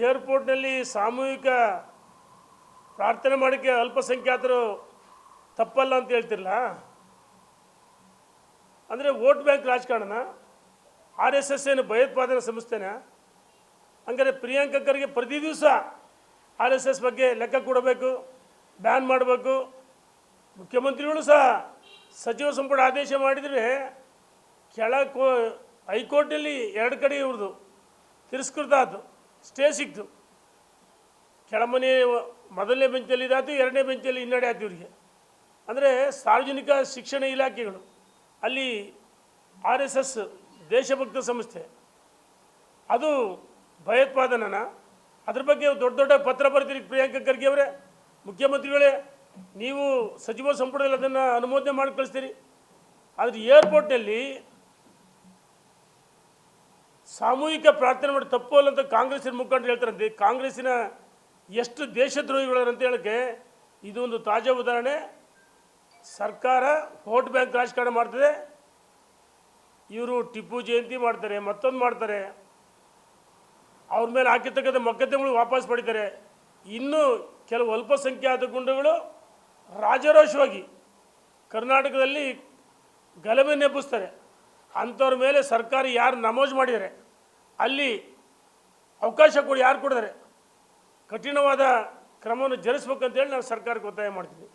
ಏರ್ಪೋರ್ಟ್ನಲ್ಲಿ ಸಾಮೂಹಿಕ ಪ್ರಾರ್ಥನೆ ಮಾಡೋಕ್ಕೆ ಅಲ್ಪಸಂಖ್ಯಾತರು ತಪ್ಪಲ್ಲ ಅಂತ ಹೇಳ್ತಿರಲ್ಲ. ಅಂದರೆ ವೋಟ್ ಬ್ಯಾಂಕ್ ರಾಜಕಾರಣ, RSS ಏನು ಭಯೋತ್ಪಾದನಾ ಸಂಸ್ಥೆನ? ಹಂಗಾರೆ ಪ್ರಿಯಾಂಕಾ ಖರ್ಗೆ ಪ್ರತಿ ದಿವಸ RSS ಬಗ್ಗೆ ಲೆಕ್ಕ ಕೊಡಬೇಕು, ಬ್ಯಾನ್ ಮಾಡಬೇಕು. ಮುಖ್ಯಮಂತ್ರಿಗಳು ಸಹ ಸಚಿವ ಸಂಪುಟ ಆದೇಶ ಮಾಡಿದರೆ ಹೈಕೋರ್ಟಲ್ಲಿ 2 ಕಡೆ ಇವ್ರದ್ದು ತಿರಸ್ಕೃತ ಆಯಿತು, ಸ್ಟೇ ಸಿಕ್ತು. ಕೆಳಮನೆ ಮೊದಲನೇ ಬೆಂಚಲ್ಲಿ ಇದಾಯ್ತು, 2ನೇ ಬೆಂಚಲ್ಲಿ ಹಿನ್ನಡೆ ಆಯ್ತು ಇವರಿಗೆ. ಅಂದರೆ ಸಾರ್ವಜನಿಕ ಶಿಕ್ಷಣ ಇಲಾಖೆಗಳು ಅಲ್ಲಿ RSS ದೇಶಭಕ್ತ ಸಂಸ್ಥೆ, ಅದು ಭಯೋತ್ಪಾದನನ? ಅದ್ರ ಬಗ್ಗೆ ದೊಡ್ಡ ದೊಡ್ಡ ಪತ್ರ ಬರ್ತೀರಿ ಪ್ರಿಯಾಂಕಾ ಖರ್ಗೆ ಅವರೇ. ಮುಖ್ಯಮಂತ್ರಿಗಳೇ, ನೀವು ಸಚಿವ ಸಂಪುಟದಲ್ಲಿ ಅದನ್ನು ಅನುಮೋದನೆ ಮಾಡಿ ಕಳಿಸ್ತೀರಿ. ಆದರೆ ಏರ್ಪೋರ್ಟ್ನಲ್ಲಿ ಸಾಮೂಹಿಕ ಪ್ರಾರ್ಥನೆ ಮಾಡಿ ತಪ್ಪು ಅಲ್ಲ ಅಂತ ಕಾಂಗ್ರೆಸ್ಸಿನ ಮುಖಂಡರು ಹೇಳ್ತಾರಂತೆ. ಕಾಂಗ್ರೆಸ್ಸಿನ ಎಷ್ಟು ದೇಶದ್ರೋಹಿಗಳಂತ ಹೇಳೋಕ್ಕೆ ಇದೊಂದು ತಾಜಾ ಉದಾಹರಣೆ. ಸರ್ಕಾರ ವೋಟ್ ಬ್ಯಾಂಕ್ ರಾಜಕಾರಣ ಮಾಡ್ತದೆ. ಇವರು ಟಿಪ್ಪು ಜಯಂತಿ ಮಾಡ್ತಾರೆ, ಮತ್ತೊಂದು ಮಾಡ್ತಾರೆ, ಅವ್ರ ಮೇಲೆ ಹಾಕಿರ್ತಕ್ಕಂಥ ಮೊಕದ್ದಮೆಗಳು ವಾಪಸ್ ಪಡಿತಾರೆ. ಇನ್ನೂ ಕೆಲವು ಅಲ್ಪಸಂಖ್ಯಾತ ಗುಂಡುಗಳು ರಾಜಾರೋಷವಾಗಿ ಕರ್ನಾಟಕದಲ್ಲಿ ಗಲಭೆ ನೆಬ್ಬಿಸ್ತಾರೆ. ಅಂಥವ್ರ ಮೇಲೆ ಸರ್ಕಾರ ಯಾರು ನಮೂದು ಮಾಡಿದ್ದಾರೆ ಅಲ್ಲಿ ಅವಕಾಶ ಕೊಡಿ, ಯಾರು ಕೊಡಿದ್ದಾರೆ ಕಠಿಣವಾದ ಕ್ರಮವನ್ನು ಜರುಗಿಸ್ಬೇಕಂತೇಳಿ ನಾನು ಸರ್ಕಾರಕ್ಕೆ ಒತ್ತಾಯ ಮಾಡ್ತೀನಿ.